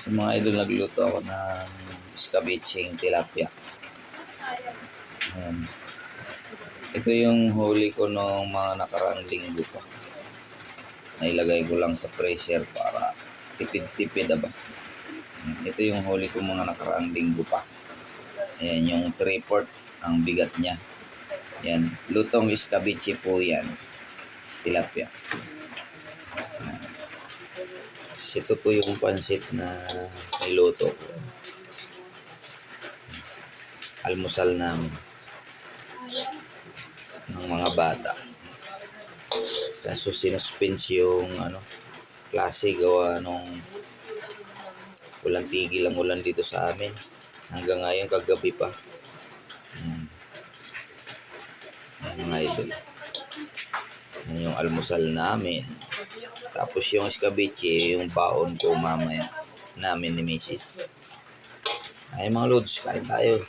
So mga idol, nagluto ako ng escabeching tilapia. Ayan. Ito yung huli ko nung mga nakaraang linggo pa. Nailagay ko lang sa freezer para tipid-tipid ba. Ito yung huli ko mga nakaraang linggo pa. Ayan, yung 3/4 ang bigat niya. Ayan, lutong escabeche po yan. Tilapia. Ayan. Ito po yung pansit na niluto ko. Almusal namin ng mga bata. Kaso sinuspense yung klase gawa nung walang tigil ang ulan dito sa amin. Hanggang ngayon, kagabi pa. Ayan mga idol. Yan yung almusal namin. Tapos yung escabeche, yung baon ko mamaya namin ni Mrs. Ay mga lods, kain tayo.